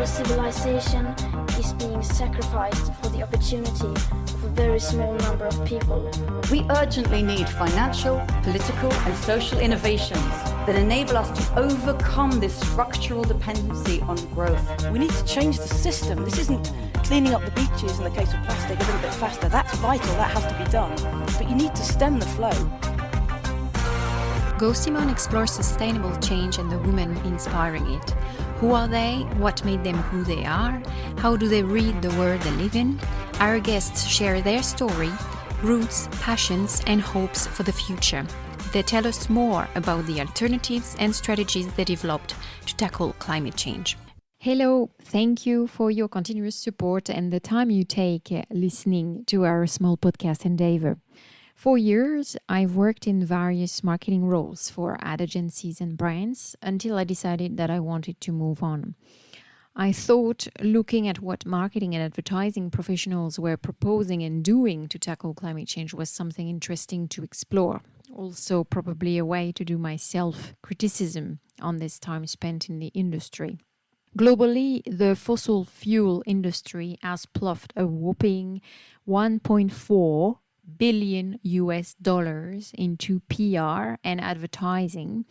civilization is being sacrificed for the opportunity of a very small number of people. We urgently need financial, political, and social innovations that enable us to overcome this structural dependency on growth. We need to change the system. This isn't cleaning up the beaches in the case of plastic a little bit faster. That's vital, that has to be done. But you need to stem the flow. Gauthier explores sustainable change and the women inspiring it. Who are they? What made them who they are? How do they read the world they live in? Our guests share their story, roots, passions, and hopes for the future. They tell us more about the alternatives and strategies they developed to tackle climate change. Hello, thank you for your continuous support and the time you take listening to our small podcast endeavor. For years, I've worked in various marketing roles for ad agencies and brands until I decided that I wanted to move on. I thought looking at what marketing and advertising professionals were proposing and doing to tackle climate change was something interesting to explore. Also, probably a way to do my self-criticism on this time spent in the industry. Globally, the fossil fuel industry has ploughed a whopping $1.4 billion into PR and advertising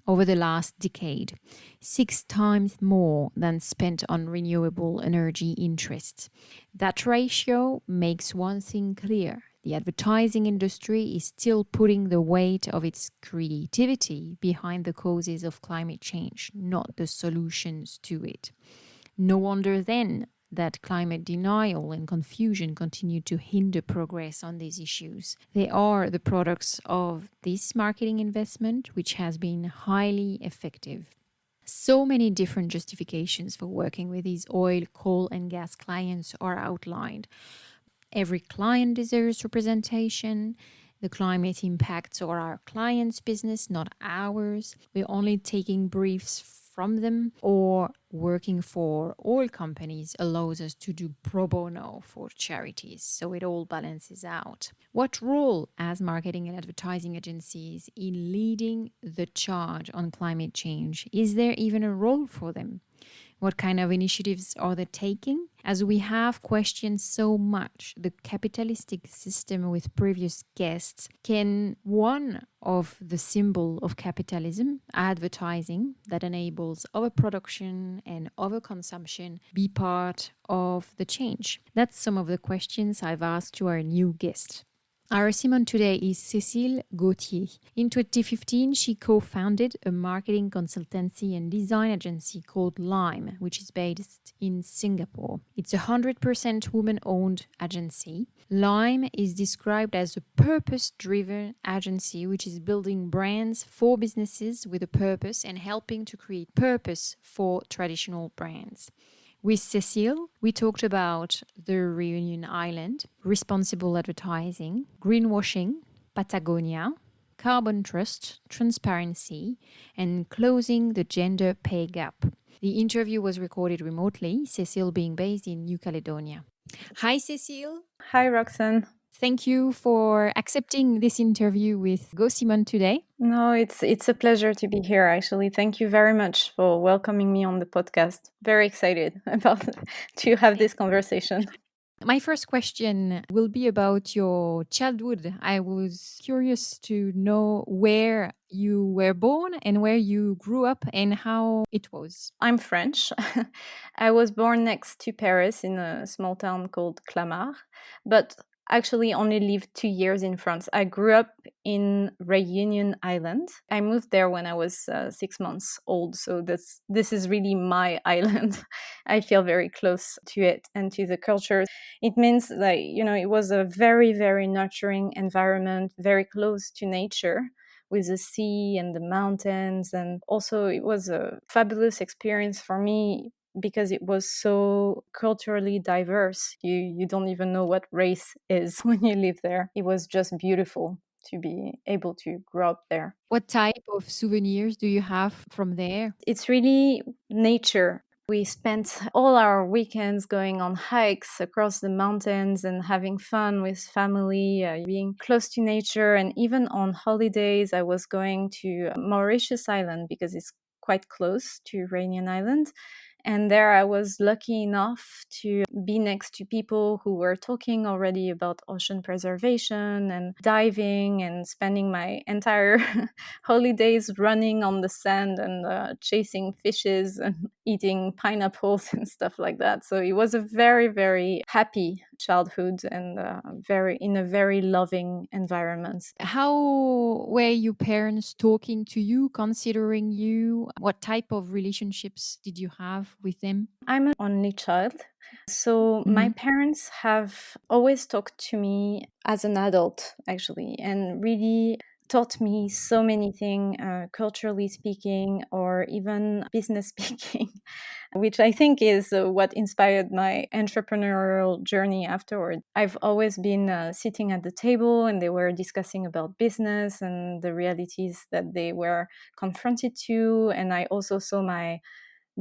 over the last decade, 6 times more than spent on renewable energy interests. That ratio makes one thing clear. The advertising industry is still putting the weight of its creativity behind the causes of climate change, not the solutions to it. No wonder then that climate denial and confusion continue to hinder progress on these issues. They are the products of this marketing investment, which has been highly effective. So many different justifications for working with these oil, coal, and gas clients are outlined. Every client deserves representation. The climate impacts are our client's business, not ours. We're only taking briefs from them, or working for oil companies allows us to do pro bono for charities, so it all balances out. What role has marketing and advertising agencies in leading the charge on climate change? Is there even a role for them? What kind of initiatives are they taking? As we have questioned so much the capitalistic system with previous guests, can one of the symbol of capitalism, advertising, that enables overproduction and overconsumption, be part of the change? That's some of the questions I've asked to our new guest. Our Simon today is Cecile Gauthier. In 2015, she co-founded a marketing consultancy and design agency called Lime, which is based in Singapore. It's a 100% woman-owned agency. Lime is described as a purpose-driven agency, which is building brands for businesses with a purpose and helping to create purpose for traditional brands. With Cecile, we talked about the Reunion Island, responsible advertising, greenwashing, Patagonia, carbon trust, transparency, and closing the gender pay gap. The interview was recorded remotely, Cecile being based in New Caledonia. Hi, Cecile. Hi, Roxanne. Thank you for accepting this interview with Gauthier today. No, it's a pleasure to be here, actually. Thank you very much for welcoming me on the podcast. Very excited about to have this conversation. My first question will be about your childhood. I was curious to know where you were born and where you grew up and how it was. I'm French. I was born next to Paris in a small town called Clamart, but actually only lived 2 years in France. I grew up in Reunion Island. I moved there when I was 6 months old, so this is really my island. I feel very close to it and to the culture. It means it was a very, very nurturing environment, very close to nature, with the sea and the mountains. And also it was a fabulous experience for me because it was so culturally diverse. You don't even know what race is when you live there. It was just beautiful to be able to grow up there. What type of souvenirs do you have from there? It's really nature. We spent all our weekends going on hikes across the mountains and having fun with family, being close to nature. And even on holidays, I was going to Mauritius Island because it's quite close to Reunion Island. And there I was lucky enough to be next to people who were talking already about ocean preservation and diving, and spending my entire holidays running on the sand and chasing fishes and eating pineapples and stuff like that. So it was a very, very happy childhood, and very in a very loving environment. How were your parents talking to you, considering you? What type of relationships did you have with them? I'm an only child. So my Mhm. parents have always talked to me as an adult, actually, and really taught me so many things, culturally speaking, or even business speaking, which I think is what inspired my entrepreneurial journey afterward. I've always been sitting at the table, and they were discussing about business and the realities that they were confronted to. And I also saw my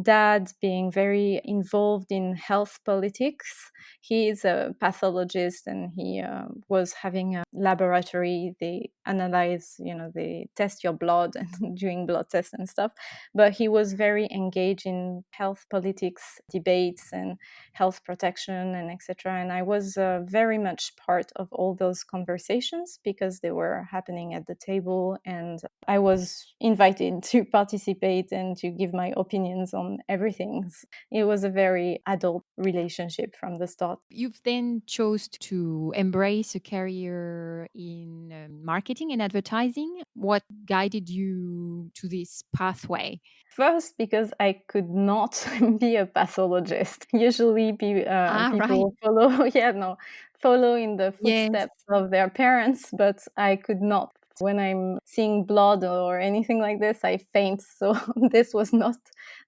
dad being very involved in health politics. He is a pathologist, and he was having a laboratory. They analyze, they test your blood and doing blood tests and stuff. But he was very engaged in health politics debates and health protection and etc. And I was very much part of all those conversations because they were happening at the table, and I was invited to participate and to give my opinions on everything. It was a very adult relationship from the start. You've then chose to embrace a career in marketing and advertising. What guided you to this pathway? First, because I could not be a pathologist. Usually, Ah, right. people follow, yeah, no, follow in the Yes. footsteps of their parents, but I could not. When I'm seeing blood or anything like this, I faint. So this was not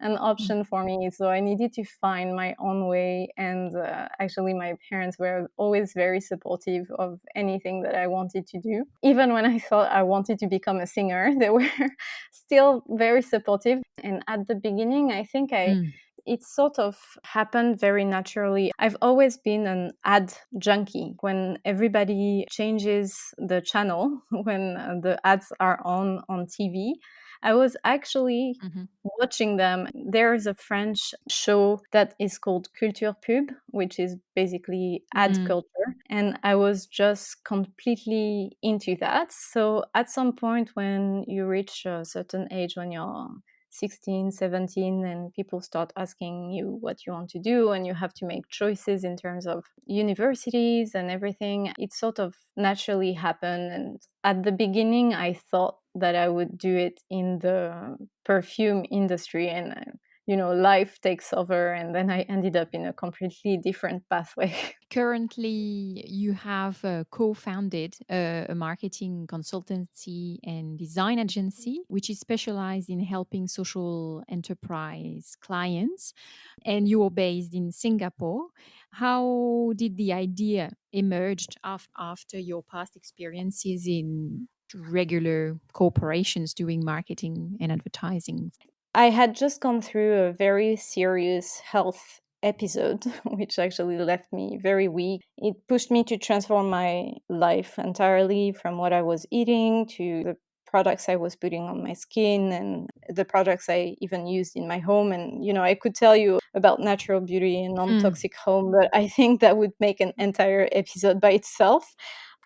an Mm. option for me. So I needed to find my own way. And actually, my parents were always very supportive of anything that I wanted to do. Even when I thought I wanted to become a singer, they were still very supportive. And at the beginning, I think Mm. it sort of happened very naturally. I've always been an ad junkie. When everybody changes the channel, when the ads are on TV, I was actually Mhm. watching them. There is a French show that is called Culture Pub, which is basically ad Mm. culture. And I was just completely into that. So at some point, when you reach a certain age, when you're 16, 17, and people start asking you what you want to do, and you have to make choices in terms of universities and everything, it sort of naturally happened. And at the beginning, I thought that I would do it in the perfume industry, and life takes over, and then I ended up in a completely different pathway. Currently, you have co-founded a marketing consultancy and design agency, which is specialized in helping social enterprise clients, and you are based in Singapore. How did the idea emerge after your past experiences in regular corporations doing marketing and advertising? I had just gone through a very serious health episode, which actually left me very weak. It pushed me to transform my life entirely, from what I was eating to the products I was putting on my skin and the products I even used in my home. And, I could tell you about natural beauty and non Mm. toxic home, but I think that would make an entire episode by itself.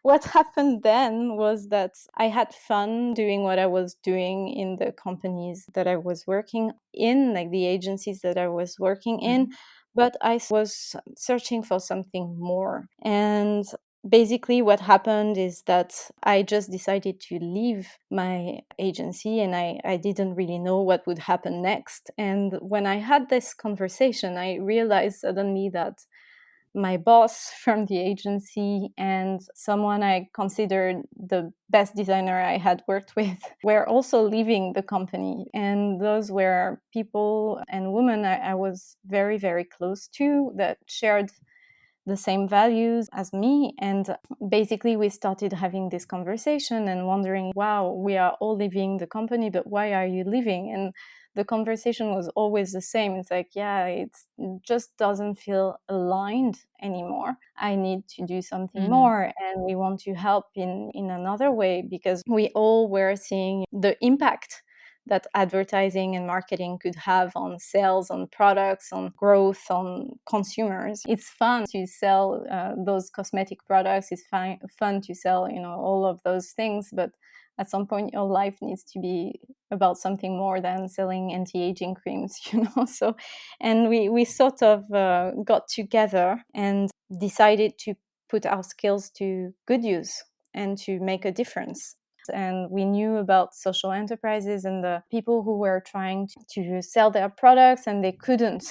What happened then was that I had fun doing what I was doing in the companies that I was working in, like the agencies that I was working in, Mhm. but I was searching for something more. And basically, what happened is that I just decided to leave my agency, and I didn't really know what would happen next. And when I had this conversation, I realized suddenly that my boss from the agency and someone I considered the best designer I had worked with were also leaving the company. And those were people and women I was very, very close to, that shared the same values as me. And basically, we started having this conversation and wondering, wow, we are all leaving the company, but why are you leaving? And the conversation was always the same. It's like, yeah, it just doesn't feel aligned anymore. I need to do something Mhm. more. And we want to help in another way, because we all were seeing the impact that advertising and marketing could have on sales, on products, on growth, on consumers. It's fun to sell those cosmetic products. It's fun to sell, all of those things. But at some point, your life needs to be about something more than selling anti-aging creams, So, and we sort of got together and decided to put our skills to good use and to make a difference. And we knew about social enterprises and the people who were trying to sell their products, and they couldn't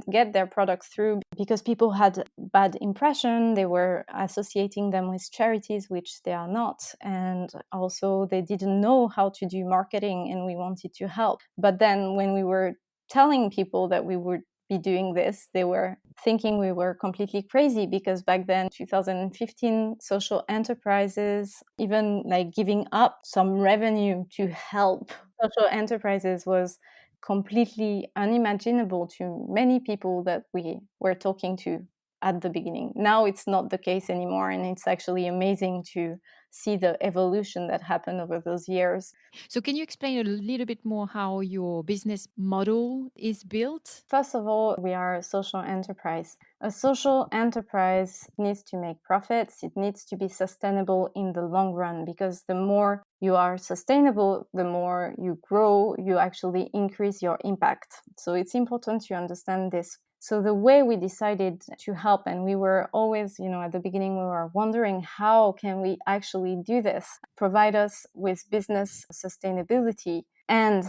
get their products through because people had bad impression. They were associating them with charities, which they are not, and also they didn't know how to do marketing, and we wanted to help. But then when we were telling people that we would be doing this, they were thinking we were completely crazy, because back then, 2015, social enterprises, even like giving up some revenue to help social enterprises, was completely unimaginable to many people that we were talking to at the beginning. Now it's not the case anymore, and it's actually amazing to see the evolution that happened over those years. So, can you explain a little bit more how your business model is built? First of all, we are a social enterprise. A social enterprise needs to make profits. It needs to be sustainable in the long run, because the more you are sustainable, the more you grow, you actually increase your impact. So it's important to understand this. So the way we decided to help, and we were always, at the beginning, we were wondering, how can we actually do this? Provide us with business sustainability and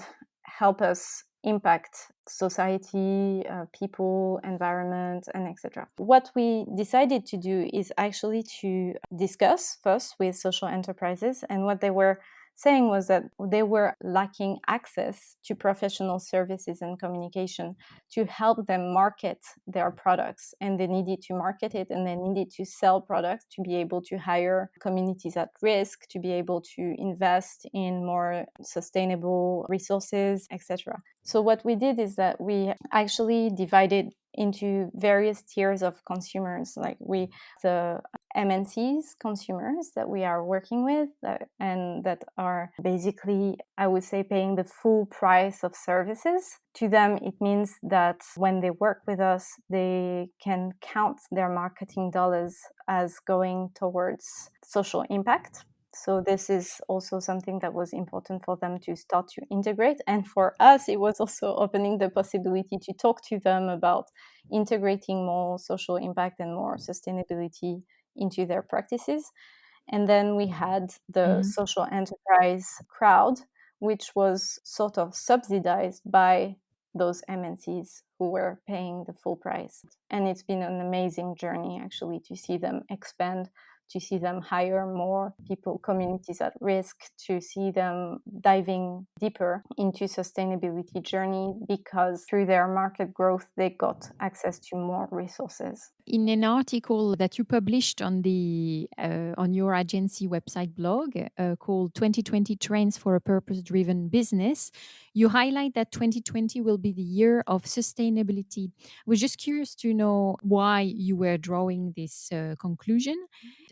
help us impact society, people, environment, and etc. What we decided to do is actually to discuss first with social enterprises, and what they were saying was that they were lacking access to professional services and communication to help them market their products, and they needed to market it, and they needed to sell products to be able to hire communities at risk, to be able to invest in more sustainable resources, etc. So what we did is that we actually divided into various tiers of consumers, like the MNCs consumers that we are working with, and that are basically, I would say, paying the full price of services. To them, it means that when they work with us, they can count their marketing dollars as going towards social impact. So this is also something that was important for them to start to integrate. And for us, it was also opening the possibility to talk to them about integrating more social impact and more sustainability into their practices. And then we had the social enterprise crowd, which was sort of subsidized by those MNCs who were paying the full price. And it's been an amazing journey, actually, to see them expand, to see them hire more people, communities at risk, to see them diving deeper into sustainability journey, because through their market growth, they got access to more resources. In an article that you published on on your agency website blog called 2020 Trends for a Purpose-Driven Business, you highlight that 2020 will be the year of sustainability. I was just curious to know why you were drawing this conclusion.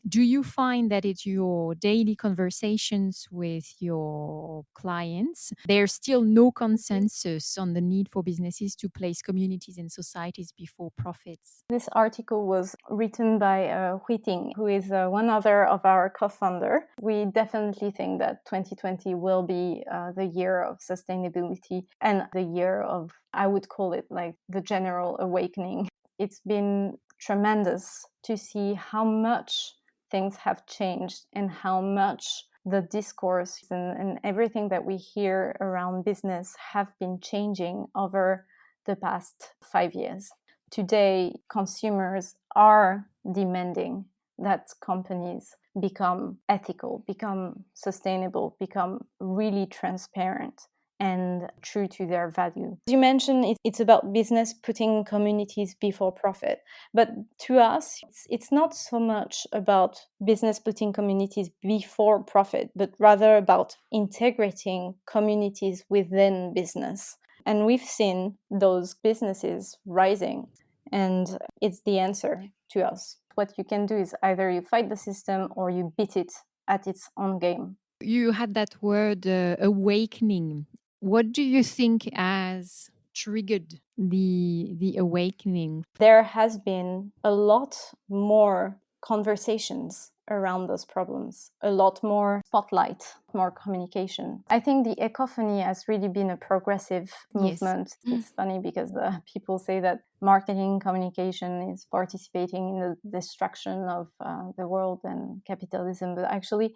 Do you find that it's your daily conversations with your clients, there's still no consensus on the need for businesses to place communities and societies before profits? This article was written by Hui Ting, who is one other of our co-founder. We definitely think that 2020 will be the year of sustainability and the year of, I would call it, like the general awakening. It's been tremendous to see how much things have changed and how much the discourse and everything that we hear around business have been changing over the past 5 years. Today, consumers are demanding that companies become ethical, become sustainable, become really transparent and true to their value. As you mentioned, it's about business putting communities before profit. But to us, it's not so much about business putting communities before profit, but rather about integrating communities within business. And we've seen those businesses rising, and it's the answer to us. What you can do is either you fight the system or you beat it at its own game. You had that word awakening. What do you think has triggered the awakening? There has been a lot more conversations around those problems, a lot more spotlight, more communication. I think the ecophony has really been a progressive Yes. movement. It's funny because people say that marketing communication is participating in the destruction of the world and capitalism, but actually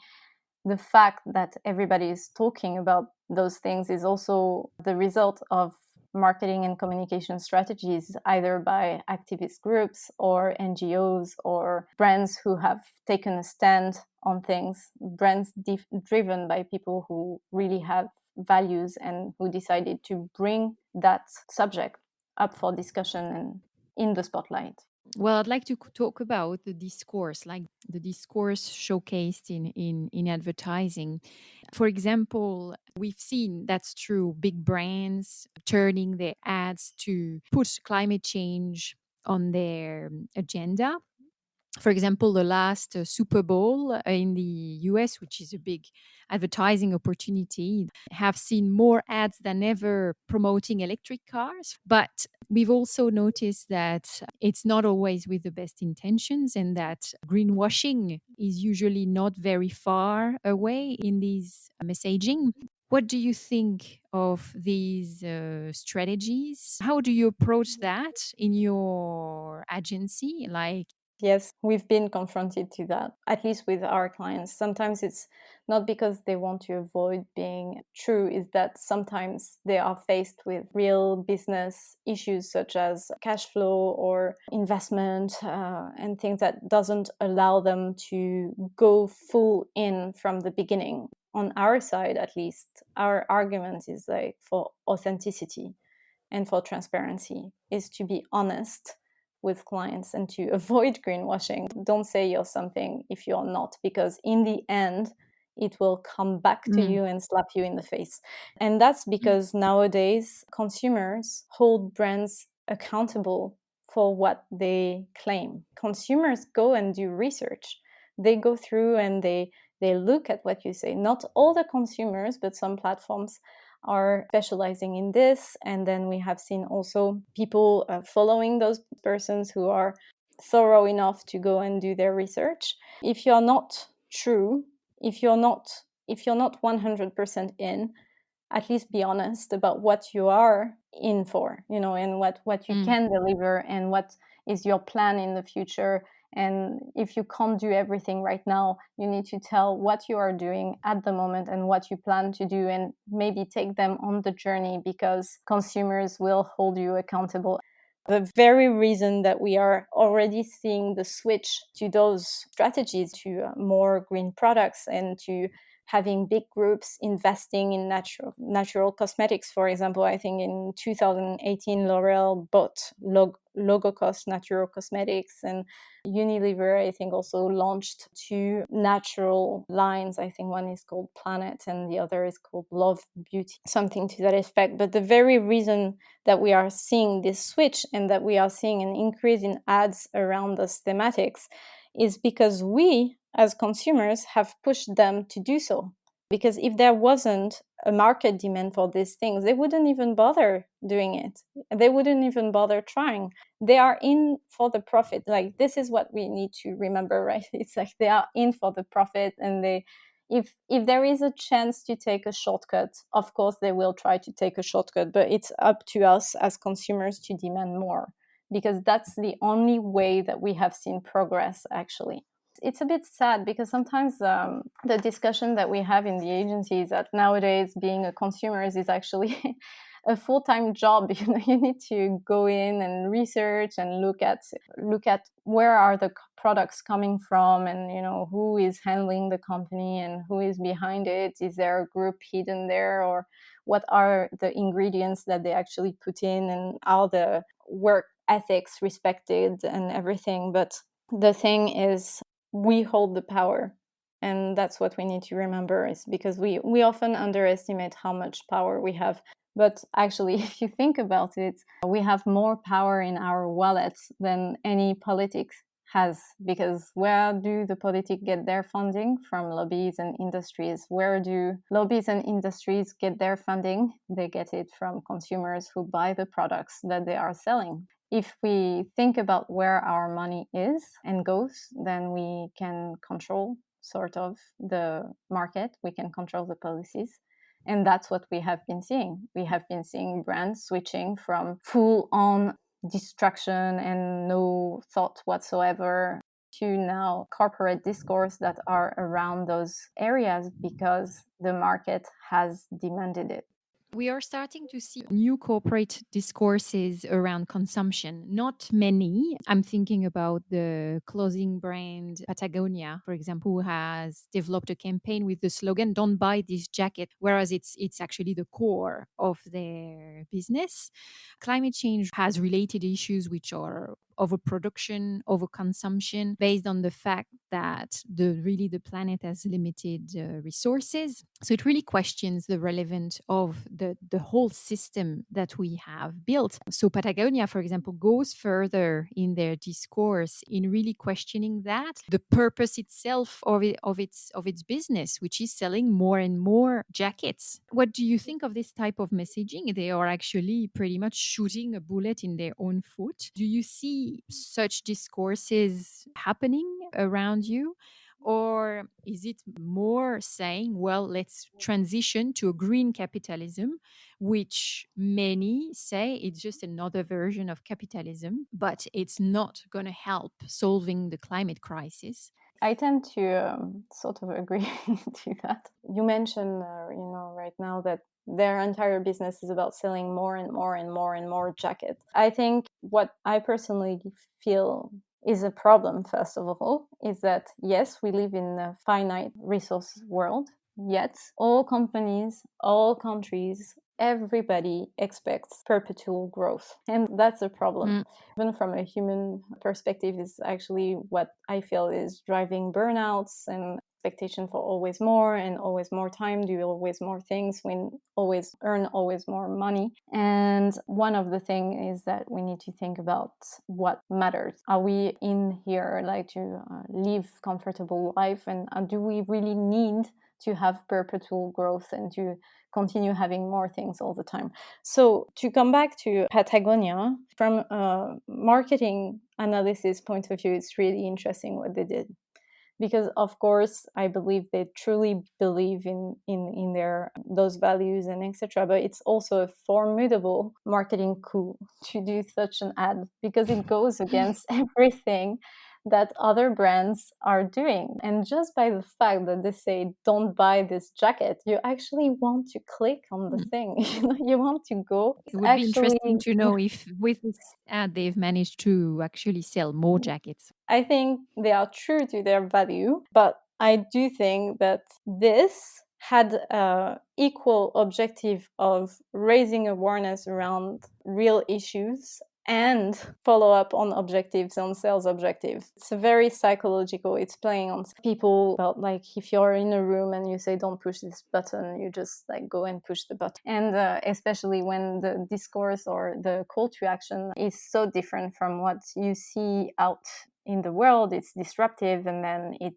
the fact that everybody is talking about those things is also the result of marketing and communication strategies, either by activist groups or NGOs or brands who have taken a stand on things, brands driven by people who really have values and who decided to bring that subject up for discussion and in the spotlight. Well, I'd like to talk about the discourse, like the discourse showcased in advertising. For example, we've seen, that's true, big brands turning their ads to put climate change on their agenda. For example, the last Super Bowl in the US, which is a big advertising opportunity, have seen more ads than ever promoting electric cars. But we've also noticed that it's not always with the best intentions, and that greenwashing is usually not very far away in these messaging. What do you think of these strategies? How do you approach that in your agency? Like, Yes, we've been confronted to that, at least with our clients. Sometimes it's not because they want to avoid being true, is that sometimes they are faced with real business issues such as cash flow or investment and things that doesn't allow them to go full in from the beginning. On our side, at least, our argument is like for authenticity and for transparency, is to be honest with clients and to avoid greenwashing. Don't say you're something if you're not, because in the end, it will come back to you and slap you in the face. And that's because nowadays consumers hold brands accountable for what they claim. Consumers go and do research. They go through and they look at what you say. Not all the consumers, but some platforms are specializing in this. And then we have seen also people following those persons who are thorough enough to go and do their research. If you're not true, if you're not 100% in, at least be honest about what you are in for, and what you can deliver and what is your plan in the future. And if you can't do everything right now, you need to tell what you are doing at the moment and what you plan to do, and maybe take them on the journey, because consumers will hold you accountable. The very reason that we are already seeing the switch to those strategies, to more green products and to having big groups investing in natural cosmetics. For example, I think in 2018, L'Oreal bought Logocos Natural Cosmetics, and Unilever, I think, also launched 2 natural lines. I think one is called Planet and the other is called Love Beauty, something to that effect. But the very reason that we are seeing this switch and that we are seeing an increase in ads around those thematics is because we, as consumers, have pushed them to do so. Because if there wasn't a market demand for these things, they wouldn't even bother doing it. They wouldn't even bother trying. They are in for the profit. Like, this is what we need to remember, right? It's like they are in for the profit, and if there is a chance to take a shortcut, of course they will try to take a shortcut, but it's up to us as consumers to demand more, because that's the only way that we have seen progress, actually. It's a bit sad because sometimes the discussion that we have in the agency is that nowadays being a consumer is actually a full-time job. You need to go in and research and look at where are the products coming from, and who is handling the company and who is behind it. Is there a group hidden there, or what are the ingredients that they actually put in, and are the work ethics respected and everything. But the thing is, we hold the power, and that's what we need to remember, is because we often underestimate how much power we have. But actually, if you think about it, we have more power in our wallets than any politics has, because where do the politics get their funding? From lobbies and industries. Where do lobbies and industries get their funding? They get it from consumers who buy the products that they are selling. If we think about where our money is and goes, then we can control sort of the market, we can control the policies. And that's what we have been seeing. We have been seeing brands switching from full on distraction and no thought whatsoever to now corporate discourse that are around those areas because the market has demanded it. We are starting to see new corporate discourses around consumption. Not many. I'm thinking about the clothing brand Patagonia, for example, who has developed a campaign with the slogan "Don't buy this jacket," whereas it's actually the core of their business. Climate change has related issues which are overproduction, overconsumption, based on the fact that the planet has limited resources. So it really questions the relevance of the whole system that we have built. So Patagonia, for example, goes further in their discourse in really questioning that the purpose itself of its business, which is selling more and more jackets. What do you think of this type of messaging? They are actually pretty much shooting a bullet in their own foot. Do you see such discourses happening around you? Or is it more saying, well, let's transition to a green capitalism, which many say it's just another version of capitalism, but it's not going to help solving the climate crisis? I tend to sort of agree to that. You mentioned, right now that their entire business is about selling more and more and more and more jackets. I think what I personally feel is a problem, first of all, is that yes, we live in a finite resource world, yet all companies, all countries, everybody expects perpetual growth. And that's a problem. Even from a human perspective, is actually what I feel is driving burnouts and expectation for always more and always more time, do always more things, win, always earn always more money. And one of the things is that we need to think about what matters. Are we in here like to live comfortable life, and do we really need to have perpetual growth and to continue having more things all the time? So to come back to Patagonia, from a marketing analysis point of view, it's really interesting what they did. Because of course, I believe they truly believe in their those values and etc. But it's also a formidable marketing coup to do such an ad, because it goes against everything that other brands are doing. And just by the fact that they say, don't buy this jacket, you actually want to click on the thing. You want to go. It would be interesting to know if with this ad they've managed to actually sell more jackets. I think they are true to their value, but I do think that this had equal objective of raising awareness around real issues and follow up on objectives, on sales objectives. It's very psychological. It's playing on people about, like, if you're in a room and you say, don't push this button, you just like go and push the button. And especially when the discourse or the call to action is so different from what you see out in the world, it's disruptive, and then it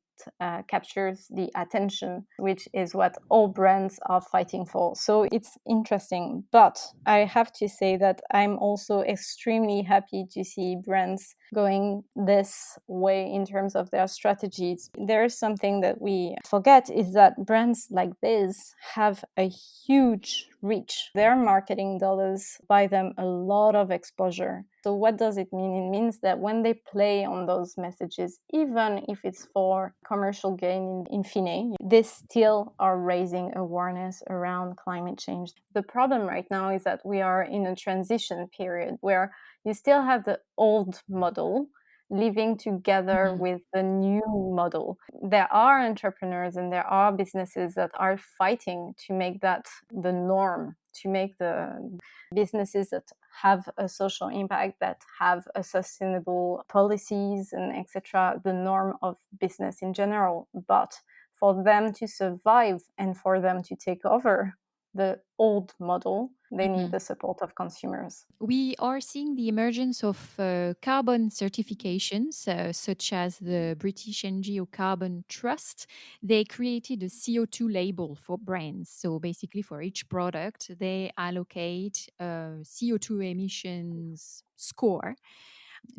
captures the attention, which is what all brands are fighting for. So it's interesting. But I have to say that I'm also extremely happy to see brands going this way in terms of their strategies. There's something that we forget, is that brands like this have a huge reach. Their marketing dollars buy them a lot of exposure. So what does it mean? It means that when they play on those messages, even if it's for commercial gain in fine, they still are raising awareness around climate change. The problem right now is that we are in a transition period where you still have the old model living together with the new model. There are entrepreneurs and there are businesses that are fighting to make that the norm, to make the businesses that have a social impact, that have a sustainable policies and etc., the norm of business in general. But for them to survive and for them to take over, the old model. They need Mhm. the support of consumers. We are seeing the emergence of carbon certifications, such as the British NGO Carbon Trust. They created a CO2 label for brands. So basically, for each product, they allocate a CO2 emissions score.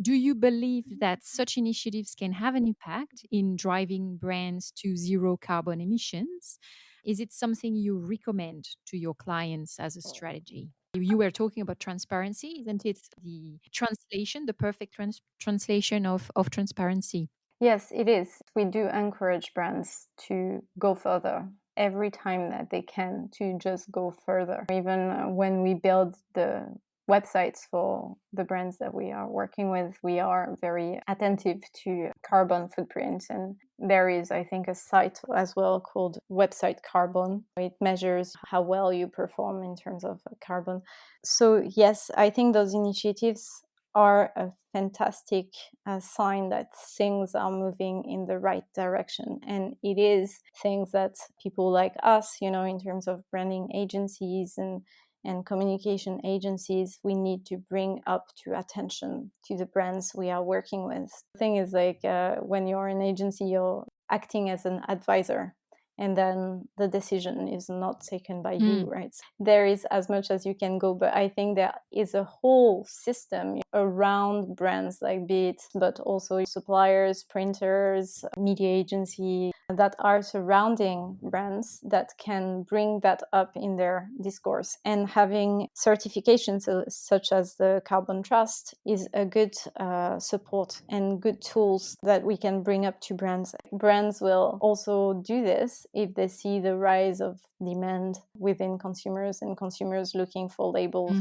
Do you believe that such initiatives can have an impact in driving brands to zero carbon emissions? Is it something you recommend to your clients as a strategy? You were talking about transparency, isn't it? The translation, the perfect translation of transparency. Yes, it is. We do encourage brands to go further every time that they can, to just go further. Even when we build the websites for the brands that we are working with, we are very attentive to carbon footprint. And there is, I think, a site as well called Website Carbon. It measures how well you perform in terms of carbon. So, yes, I think those initiatives are a fantastic sign that things are moving in the right direction. And it is things that people like us, you know, in terms of branding agencies and communication agencies, we need to bring up to attention to the brands we are working with. The thing is, like, when you're an agency, you're acting as an advisor, and then the decision is not taken by you, right? There is as much as you can go, but I think there is a whole system around brands, like be it, but also suppliers, printers, media agency, that are surrounding brands that can bring that up in their discourse. And having certifications such as the Carbon Trust is a good support and good tools that we can bring up to brands. Brands will also do this if they see the rise of demand within consumers and consumers looking for labels.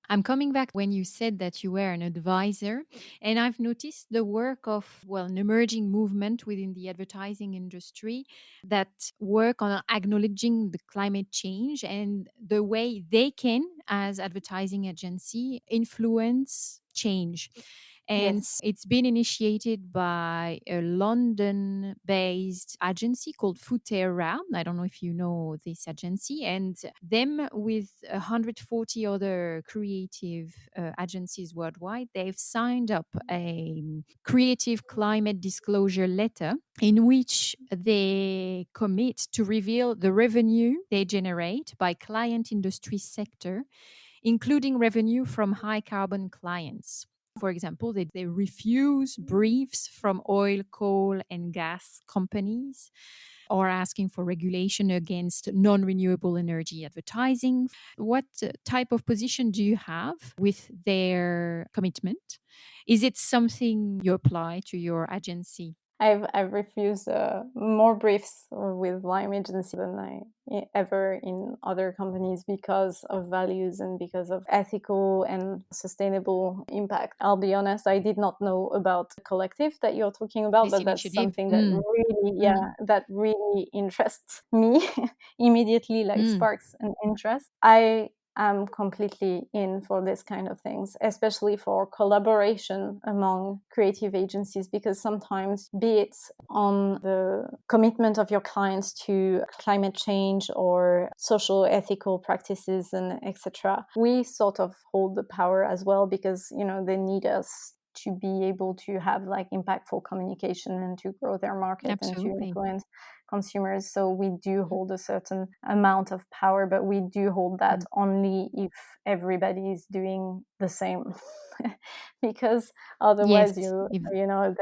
I'm coming back when you said that you were an advisor, and I've noticed the work of, well, an emerging movement within the advertising industry that work on acknowledging the climate change and the way they can, as advertising agency, influence change. And Yes. it's been initiated by a London based agency called Futera. I don't know if you know this agency, and them with 140 other creative agencies worldwide, they've signed up a creative climate disclosure letter in which they commit to reveal the revenue they generate by client industry sector, including revenue from high carbon clients. For example, they refuse briefs from oil, coal, and gas companies, or asking for regulation against non renewable energy advertising. What type of position do you have with their commitment? Is it something you apply to your agency? I've refused more briefs with Lime Agency than I ever in other companies because of values and because of ethical and sustainable impact. I'll be honest, I did not know about the collective that you're talking about, This but that's initiative? something that really, that really interests me immediately, like sparks an interest. I am completely in for this kind of things, especially for collaboration among creative agencies, because sometimes, be it on the commitment of your clients to climate change or social ethical practices and etc., we sort of hold the power as well, because you know they need us to be able to have like impactful communication and to grow their market and to Absolutely. influence consumers. So we do hold a certain amount of power, but we do hold that only if everybody is doing the same. Because otherwise, Yes. you know,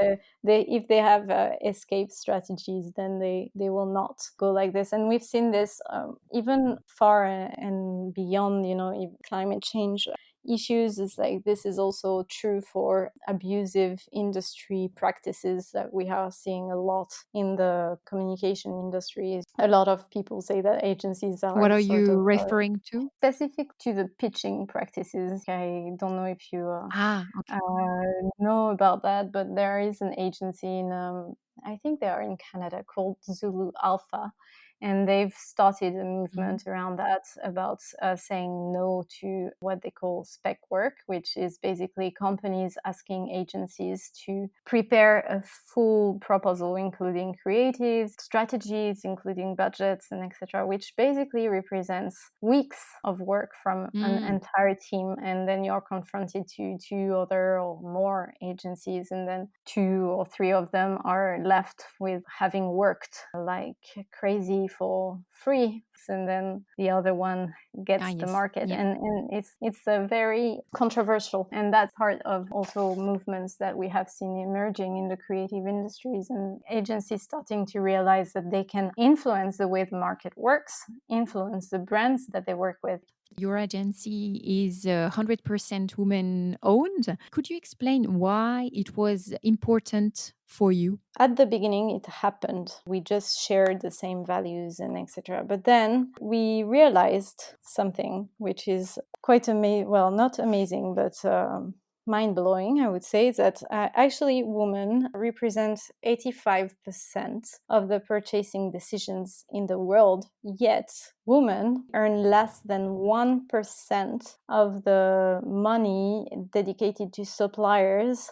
they if they have escape strategies, then they will not go like this. And we've seen this even far and beyond, you know, climate change issues. Is like this is also true for abusive industry practices that we are seeing a lot in the communication industry. A lot of people say that agencies What are are sort you of referring to? specific to the pitching practices. I don't know if you Ah, okay. know about that, but there is an agency in I think they are in Canada, called Zulu Alpha. And they've started a movement around that about saying no to what they call spec work, which is basically companies asking agencies to prepare a full proposal, including creatives, strategies, including budgets, and etc., which basically represents weeks of work from an entire team. And then you're confronted to two other or more agencies, and then 2 or 3 of them are left with having worked like crazy for free, and then the other one gets the yes. market. Yeah. And it's a very controversial, and that's part of also movements that we have seen emerging in the creative industries, and agencies starting to realize that they can influence the way the market works, influence the brands that they work with. Your agency is 100% women owned. Could you explain why it was important for you? At the beginning, it happened. We just shared the same values and etc. But then we realized something which is quite well, not amazing, but mind-blowing, I would say, is that actually women represent 85% of the purchasing decisions in the world, yet women earn less than 1% of the money dedicated to suppliers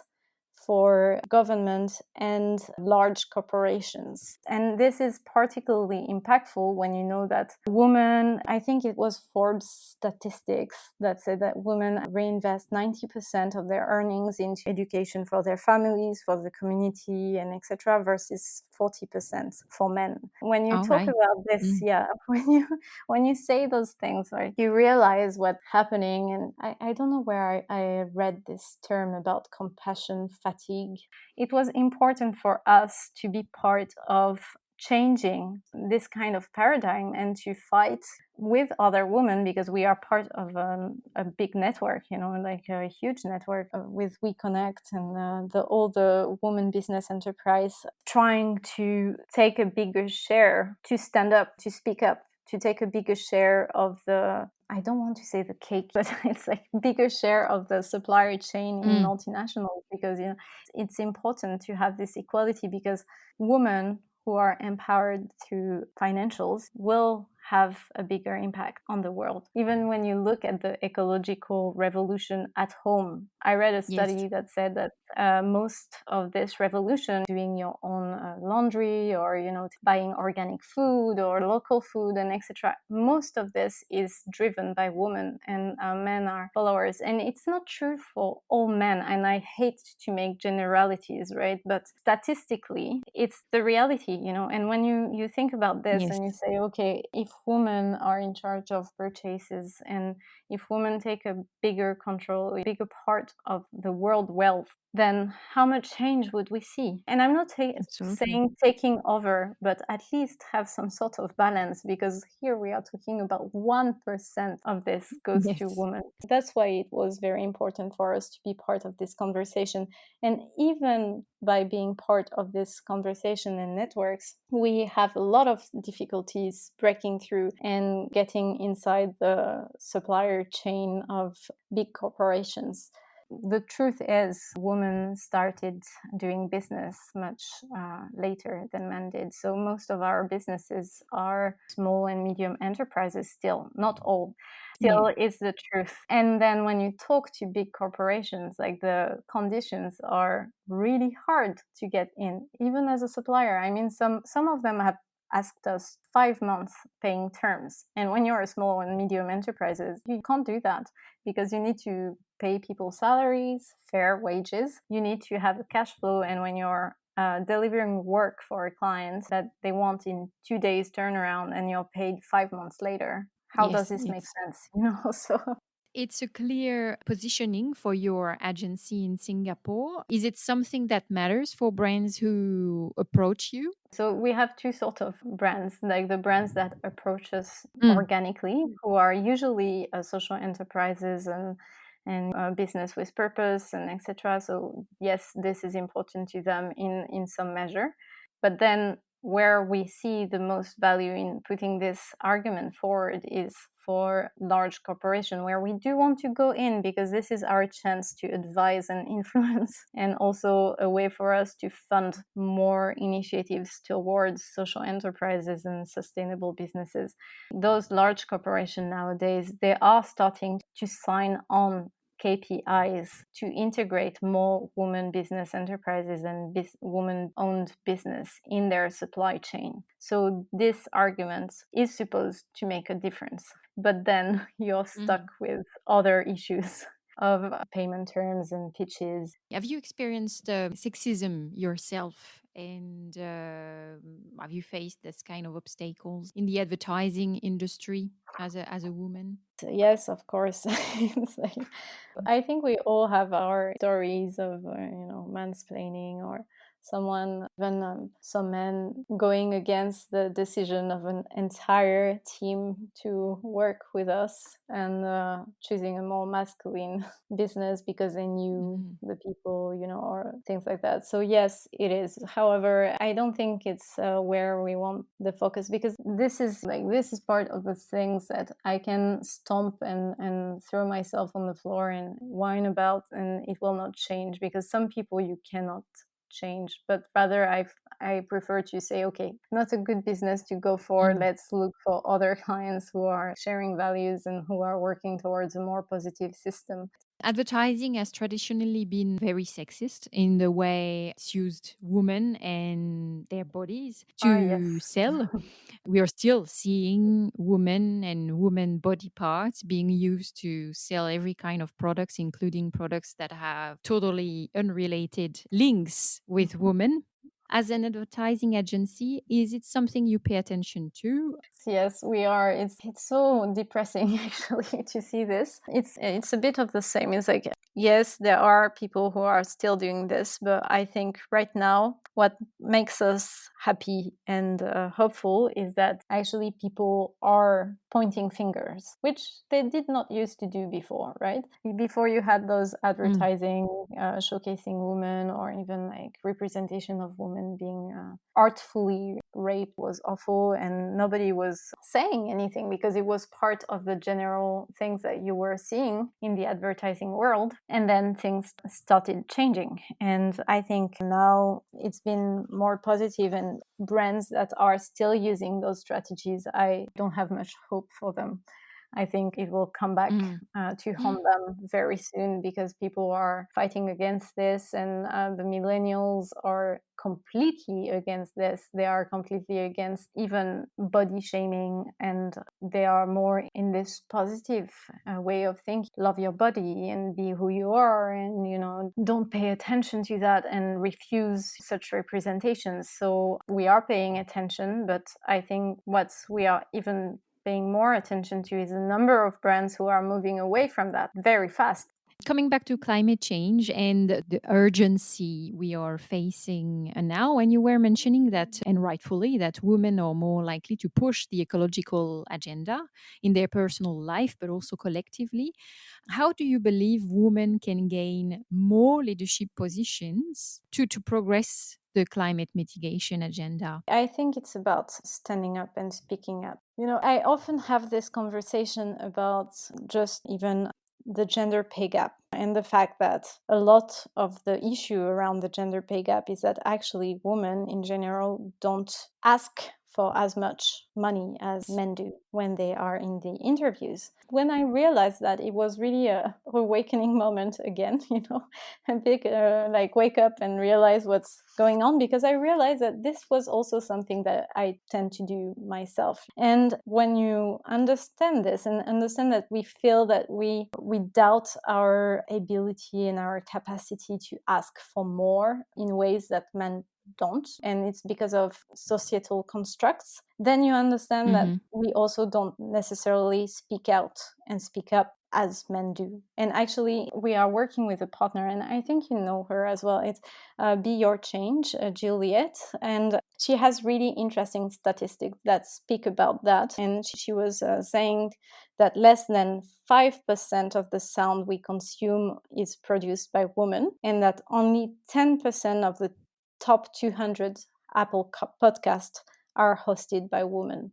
for government and large corporations. And this is particularly impactful when you know that women, I think it was Forbes statistics that said that women reinvest 90% of their earnings into education for their families, for the community, and etc., versus 40% for men. When you All talk right. about this, when you say those things, right, you realize what's happening. And I don't know where I read this term about compassion fatigue. It was important for us to be part of changing this kind of paradigm and to fight with other women, because we are part of a big network, like a huge network with We Connect and all the women business enterprise, trying to take a bigger share, to stand up, to speak up, to take a bigger share of the, I don't want to say the cake, but it's like bigger share of the supplier chain in multinationals, because it's important to have this equality, because women who are empowered through financials will have a bigger impact on the world. Even when you look at the ecological revolution at home, I read a study that said that most of this revolution, doing your own laundry, or buying organic food or local food and etc., most of this is driven by women, and men are followers. And it's not true for all men, and I hate to make generalities, right? But statistically, it's the reality, and when you think about this and you say, okay, if women are in charge of purchases, and if women take a bigger control, a bigger part of the world wealth, then how much change would we see? And I'm not saying taking over, but at least have some sort of balance, because here we are talking about 1% of this goes to women. That's why it was very important for us to be part of this conversation. And even by being part of this conversation and networks, we have a lot of difficulties breaking through and getting inside the supplier chain of big corporations. The truth is, women started doing business much later than men did. So most of our businesses are small and medium enterprises still, not all. Still is the truth. And then when you talk to big corporations, like, the conditions are really hard to get in, even as a supplier. I mean, some of them have asked us 5 months paying terms. And when you're a small and medium enterprises, you can't do that, because you need to pay people salaries, fair wages. You need to have a cash flow. And when you're delivering work for a client that they want in 2 days turnaround, and you're paid 5 months later, how does this make sense? So it's a clear positioning for your agency in Singapore. Is it something that matters for brands who approach you? So we have 2 sorts of brands, like the brands that approach us organically, who are usually social enterprises and business with purpose and etc. So yes, this is important to them in some measure. But then where we see the most value in putting this argument forward is for large corporation, where we do want to go in because this is our chance to advise and influence, and also a way for us to fund more initiatives towards social enterprises and sustainable businesses. Those large corporations nowadays, they are starting to sign on KPIs to integrate more women business enterprises and women-owned business in their supply chain. So this argument is supposed to make a difference, but then you're stuck with other issues of payment terms and pitches. Have you experienced sexism yourself? And have you faced this kind of obstacles in the advertising industry as a woman? Yes, of course. It's like, I think we all have our stories of, mansplaining, or someone, even some men going against the decision of an entire team to work with us and choosing a more masculine business because they knew the people, or things like that. So yes, it is. However, I don't think it's where we want the focus, because this is part of the things that I can stomp and throw myself on the floor and whine about, and it will not change, because some people you cannot change. But rather I prefer to say, okay, not a good business to go for. Let's look for other clients who are sharing values and who are working towards a more positive system. Advertising has traditionally been very sexist in the way it's used women and their bodies to Yes. sell. We are still seeing women and women body parts being used to sell every kind of products, including products that have totally unrelated links with women. As an advertising agency, is it something you pay attention to? Yes, we are. It's so depressing actually to see this. It's a bit of the same. It's like, yes, there are people who are still doing this, but I think right now what makes us happy and hopeful is that actually people are pointing fingers, which they did not used to do before, right? Before you had those advertising showcasing women, or even like representation of women being artfully raped was awful, and nobody was saying anything because it was part of the general things that you were seeing in the advertising world. And then things started changing, and I think now it's been more positive, and brands that are still using those strategies, I don't have much hope for them. I think it will come back to haunt them very soon, because people are fighting against this, and the millennials are completely against this. They are completely against even body shaming, and they are more in this positive way of thinking. Love your body and be who you are, and don't pay attention to that and refuse such representations. So we are paying attention, but I think what we are even paying more attention to is the number of brands who are moving away from that very fast. Coming back to climate change and the urgency we are facing now, and you were mentioning that, and rightfully, that women are more likely to push the ecological agenda in their personal life, but also collectively. How do you believe women can gain more leadership positions to progress the climate mitigation agenda? I think it's about standing up and speaking up. I often have this conversation about just even the gender pay gap, and the fact that a lot of the issue around the gender pay gap is that actually women in general don't ask for as much money as men do when they are in the interviews. When I realized that, it was really a awakening moment again, a big wake up and realize what's going on, because I realized that this was also something that I tend to do myself. And when you understand this and understand that we feel that we doubt our ability and our capacity to ask for more in ways that men don't, and it's because of societal constructs, then you understand that we also don't necessarily speak out and speak up as men do. And actually, we are working with a partner, and I think you know her as well. It's Be Your Change, Juliet, and she has really interesting statistics that speak about that. And she was saying that less than 5% of the sound we consume is produced by women, and that only 10% of the top 200 Apple podcasts are hosted by women.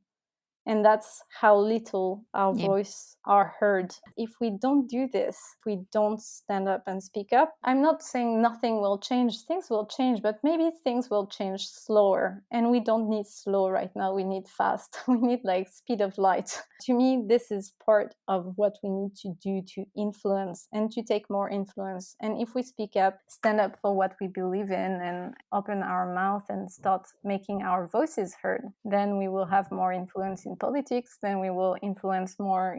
And that's how little our Yeah. voice are heard. If we don't do this, if we don't stand up and speak up, I'm not saying nothing will change. Things will change, but maybe things will change slower. And we don't need slow right now. We need fast. We need like speed of light. To me, this is part of what we need to do to influence and to take more influence. And if we speak up, stand up for what we believe in, and open our mouth and start making our voices heard, then we will have more influence in politics, then we will influence more,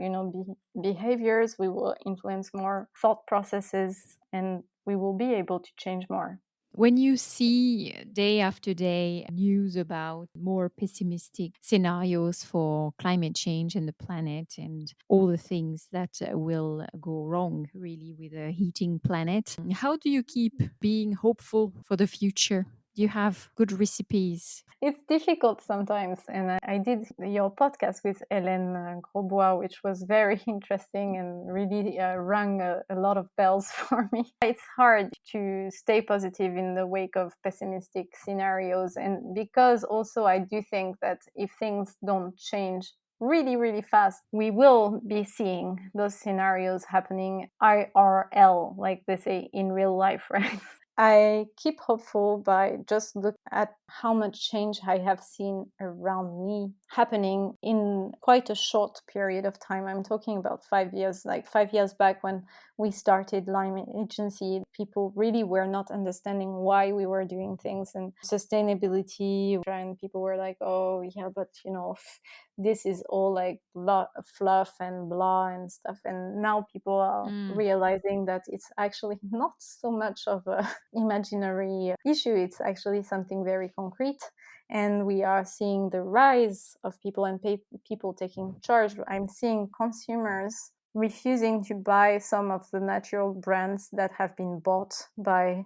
behaviors, we will influence more thought processes, and we will be able to change more. When you see day after day news about more pessimistic scenarios for climate change and the planet and all the things that will go wrong really with a heating planet, how do you keep being hopeful for the future? Do you have good recipes? It's difficult sometimes, and I did your podcast with Hélène Grosbois, which was very interesting and really rang a lot of bells for me. It's hard to stay positive in the wake of pessimistic scenarios, and because also I do think that if things don't change really, really fast, we will be seeing those scenarios happening IRL, like they say in real life, right? I keep hopeful by just look at how much change I have seen around me happening in quite a short period of time. I'm talking about 5 years. Like 5 years back when we started Lime Agency, people really were not understanding why we were doing things and sustainability. And people were like, oh, yeah, but this is all like fluff and blah and stuff. And now people are realizing that it's actually not so much of a imaginary issue. It's actually something very concrete. And we are seeing the rise of people and people taking charge. I'm seeing consumers refusing to buy some of the natural brands that have been bought by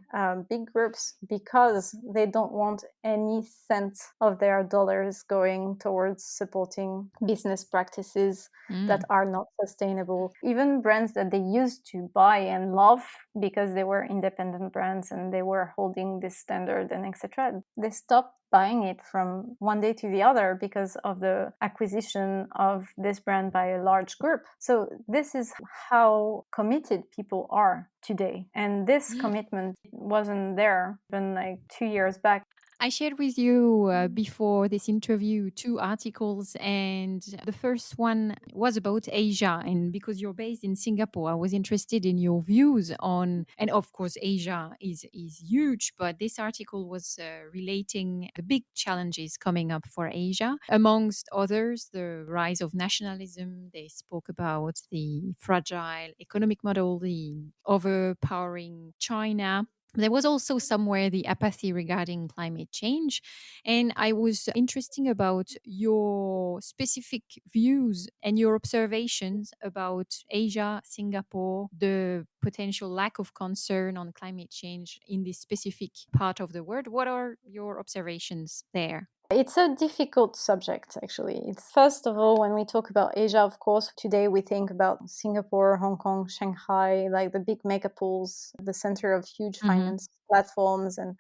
big groups because they don't want any cent of their dollars going towards supporting business practices that are not sustainable. Even brands that they used to buy and love because they were independent brands and they were holding this standard and etc., they stopped buying it from one day to the other because of the acquisition of this brand by a large group. So this is how committed people are today. And this commitment wasn't there even like 2 years back. I shared with you before this interview 2 articles, and the first one was about Asia. And because you're based in Singapore, I was interested in your views on, and of course, Asia is huge, but this article was relating the big challenges coming up for Asia. Amongst others, the rise of nationalism. They spoke about the fragile economic model, the overpowering China. There was also somewhere the apathy regarding climate change. And I was interested about your specific views and your observations about Asia, Singapore, the potential lack of concern on climate change in this specific part of the world. What are your observations there? It's a difficult subject, actually. It's first of all, when we talk about Asia, of course, today we think about Singapore, Hong Kong, Shanghai, like the big megapools, the center of huge finance platforms, and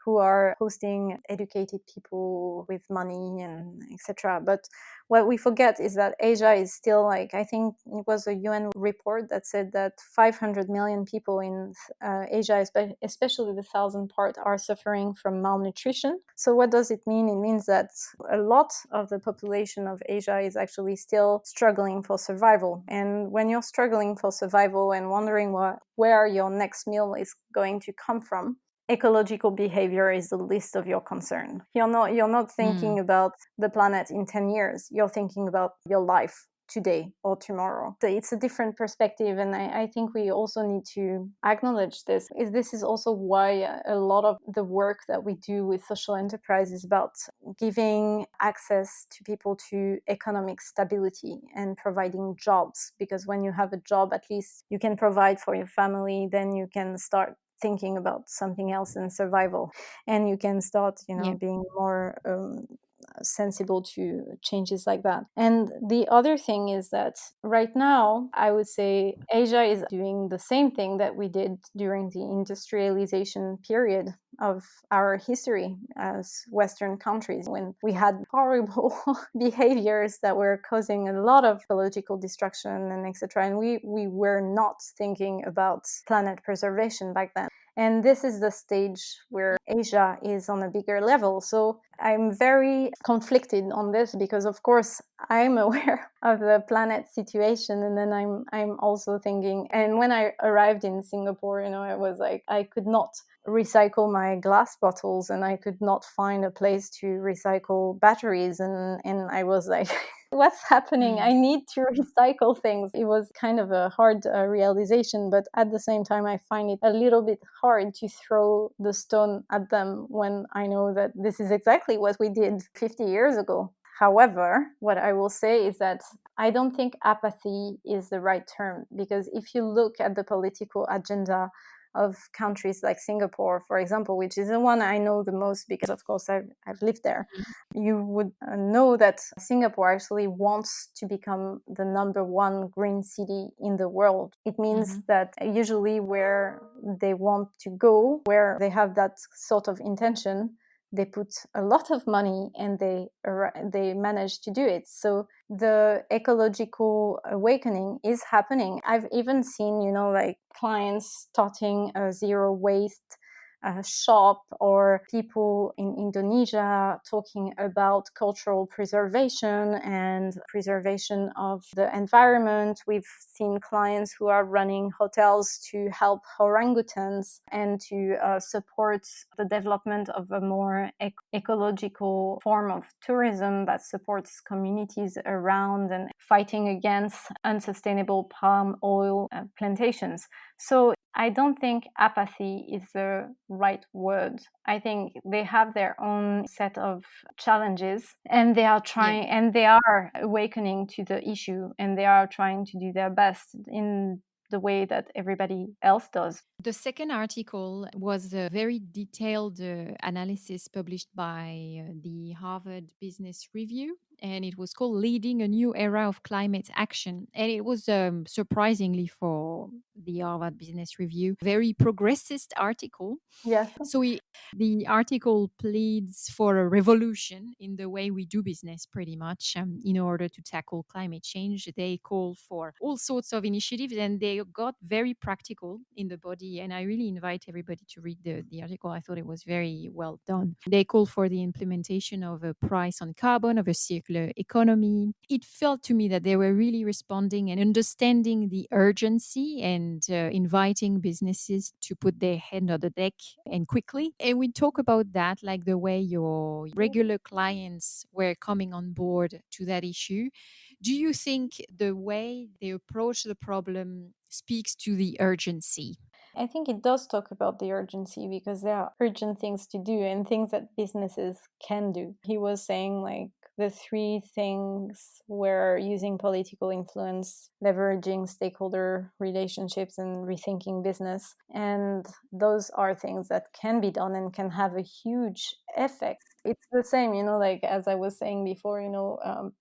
who are hosting educated people with money and etc. But what we forget is that Asia is still like, I think it was a UN report that said that 500 million people in Asia, especially the southern part, are suffering from malnutrition. So what does it mean? It means that a lot of the population of Asia is actually still struggling for survival. And when you're struggling for survival and wondering where your next meal is going to come from, ecological behavior is the least of your concern. You're not thinking about the planet in 10 years. You're thinking about your life today or tomorrow. So it's a different perspective, and I think we also need to acknowledge this. This is also why a lot of the work that we do with social enterprise is about giving access to people to economic stability and providing jobs, because when you have a job, at least you can provide for your family, then you can start thinking about something else than survival, and you can start being more sensible to changes like that. And the other thing is that right now I would say Asia is doing the same thing that we did during the industrialization period of our history as Western countries, when we had horrible behaviors that were causing a lot of ecological destruction and etc. And we were not thinking about planet preservation back then. And this is the stage where Asia is on a bigger level. So I'm very conflicted on this because, of course, I'm aware of the planet situation. And then I'm also thinking, and when I arrived in Singapore, I was like, I could not recycle my glass bottles and I could not find a place to recycle batteries. And I was like, what's happening? I need to recycle things. It was kind of a hard realization, but at the same time, I find it a little bit hard to throw the stone at them when I know that this is exactly what we did 50 years ago. However, what I will say is that I don't think apathy is the right term, because if you look at the political agenda of countries like Singapore, for example, which is the one I know the most because, of course, I've lived there, you would know that Singapore actually wants to become the number one green city in the world. It means that usually where they want to go, where they have that sort of intention, they put a lot of money and they manage to do it. So the ecological awakening is happening. I've even seen, like clients starting a zero waste shop, or people in Indonesia talking about cultural preservation and preservation of the environment. We've seen clients who are running hotels to help orangutans and to support the development of a more ecological form of tourism that supports communities around and fighting against unsustainable palm oil plantations. So I don't think apathy is the right word. I think they have their own set of challenges, and they are trying, and they are awakening to the issue, and they are trying to do their best in the way that everybody else does. The second article was a very detailed analysis published by the Harvard Business Review, and it was called Leading a New Era of Climate Action. And it was surprisingly, for the Harvard Business Review, very progressist article. Yes. So the article pleads for a revolution in the way we do business, pretty much, in order to tackle climate change. They call for all sorts of initiatives, and they got very practical in the body. And I really invite everybody to read the article. I thought it was very well done. They call for the implementation of a price on carbon, of a circular economy. It felt to me that they were really responding and understanding the urgency, and inviting businesses to put their head on the deck and quickly. And we talk about that, like the way your regular clients were coming on board to that issue. Do you think the way they approach the problem speaks to the urgency? I think it does talk about the urgency, because there are urgent things to do and things that businesses can do. He was saying, like, the three things were using political influence, leveraging stakeholder relationships, and rethinking business. And those are things that can be done and can have a huge effect. It's the same, like as I was saying before,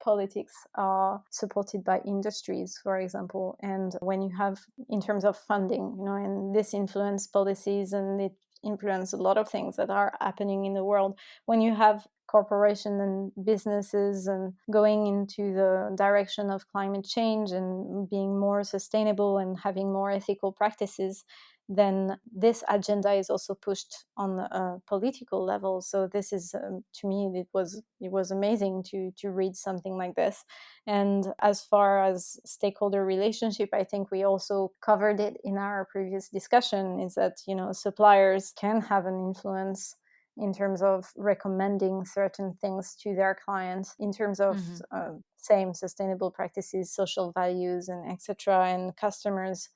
politics are supported by industries, for example. And when you have, in terms of funding, and this influence policies, and it influence a lot of things that are happening in the world. When you have corporations and businesses and going into the direction of climate change and being more sustainable and having more ethical practices, then this agenda is also pushed on a political level. So this is, to me, it was amazing to read something like this. And as far as stakeholder relationship, I think we also covered it in our previous discussion, is that, suppliers can have an influence in terms of recommending certain things to their clients, in terms of same sustainable practices, social values, and etc. And customers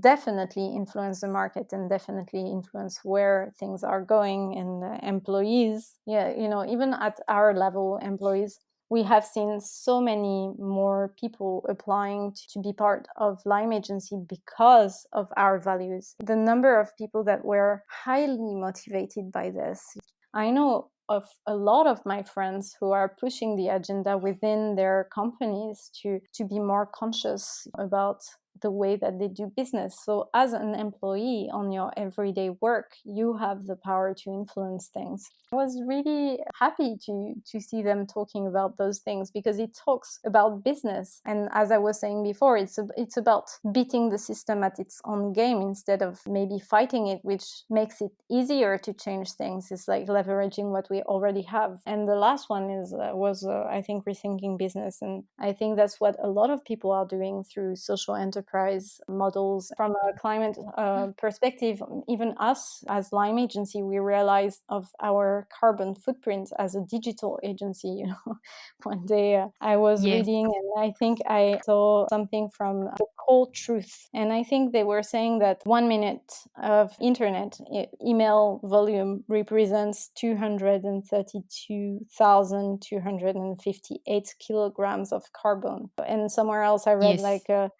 definitely influence the market and definitely influence where things are going. And employees, even at our level, employees, we have seen so many more people applying to be part of Lime Agency because of our values. The number of people that were highly motivated by this. I know of a lot of my friends who are pushing the agenda within their companies to be more conscious about the way that they do business. So as an employee on your everyday work, you have the power to influence things. I was really happy to see them talking about those things because it talks about business. And as I was saying before, it's about beating the system at its own game instead of maybe fighting it, which makes it easier to change things. It's like leveraging what we already have. And the last one was I think rethinking business. And I think that's what a lot of people are doing through social enterprise models. From a climate perspective, even us as Lime Agency, we realized of our carbon footprint as a digital agency. One day I was reading and I think I saw something from the Cold Truth. And I think they were saying that 1 minute of internet email volume represents 232,258 kilograms of carbon. And somewhere else I read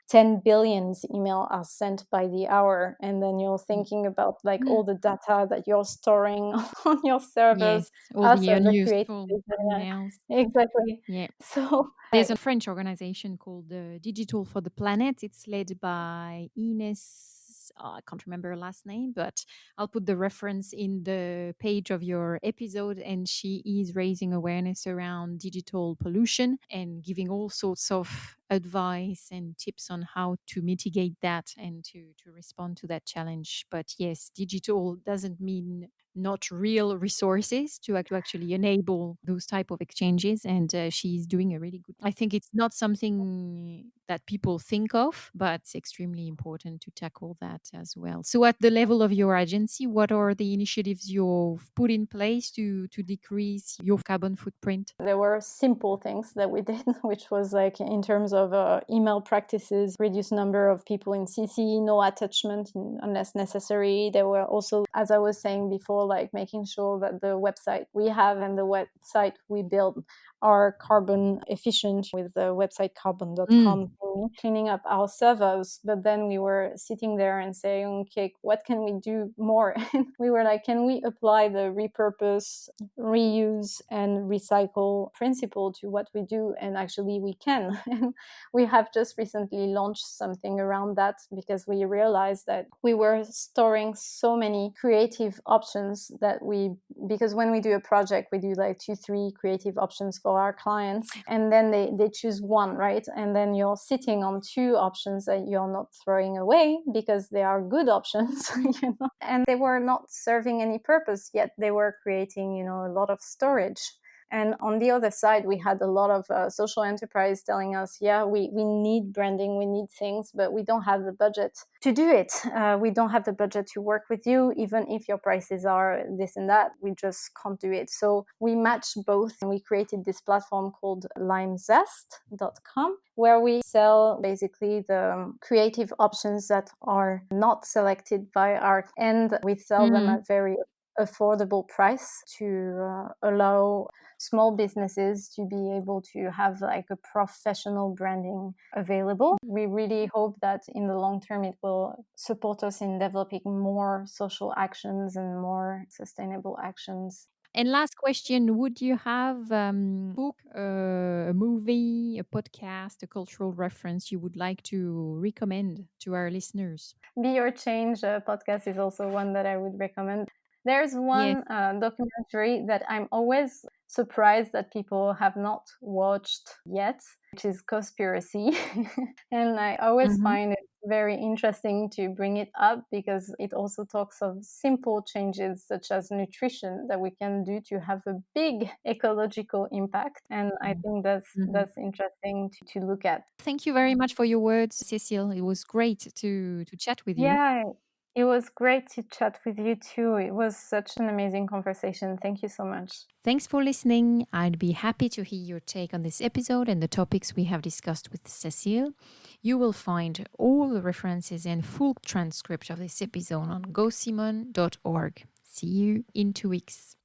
10 billion emails are sent by the hour. And then you're thinking about like all the data that you're storing on your servers. All the as a unuseful creative emails. Exactly. Yeah. So there's a French organization called Digital for the Planet. It's led by Ines. I can't remember her last name, but I'll put the reference in the page of your episode. And she is raising awareness around digital pollution and giving all sorts of advice and tips on how to mitigate that and to respond to that challenge. But yes, digital doesn't mean not real resources to actually enable those type of exchanges. And she's doing a really good. I think it's not something that people think of, but it's extremely important to tackle that as well. So at the level of your agency, what are the initiatives you've put in place to decrease your carbon footprint? There were simple things that we did, which was like in terms of email practices, reduce number of people in CC, no attachment unless necessary. There were also, as I was saying before, like making sure that the website we have and the website we build are carbon efficient with the website carbon.com, cleaning up our servers. But then we were sitting there and saying, okay, what can we do more? And we were like, can we apply the repurpose, reuse, and recycle principle to what we do? And actually we can. And we have just recently launched something around that because we realized that we were storing so many creative options because when we do a project, we do like 2-3 creative options for our clients, and then they choose one, right? And then you're sitting on 2 options that you're not throwing away because they are good options, and they were not serving any purpose, yet they were creating, a lot of storage. And on the other side, we had a lot of social enterprise telling us, we need branding, we need things, but we don't have the budget to do it. We don't have the budget to work with you, even if your prices are this and that, we just can't do it. So we matched both, and we created this platform called limezest.com, where we sell basically the creative options that are not selected by our end. We sell them at very affordable price to allow small businesses to be able to have like a professional branding available. We really hope that in the long term it will support us in developing more social actions and more sustainable actions. And last question, would you have a book, a movie, a podcast, a cultural reference you would like to recommend to our listeners? Be Your Change podcast is also one that I would recommend. There's one documentary that I'm always surprised that people have not watched yet, which is Conspiracy. And I always find it very interesting to bring it up because it also talks of simple changes such as nutrition that we can do to have a big ecological impact. And I think that's interesting to look at. Thank you very much for your words, Cecile. It was great to chat with you. Yeah, it was great to chat with you too. It was such an amazing conversation. Thank you so much. Thanks for listening. I'd be happy to hear your take on this episode and the topics we have discussed with Cecile. You will find all the references and full transcript of this episode on gosimon.org. See you in 2 weeks.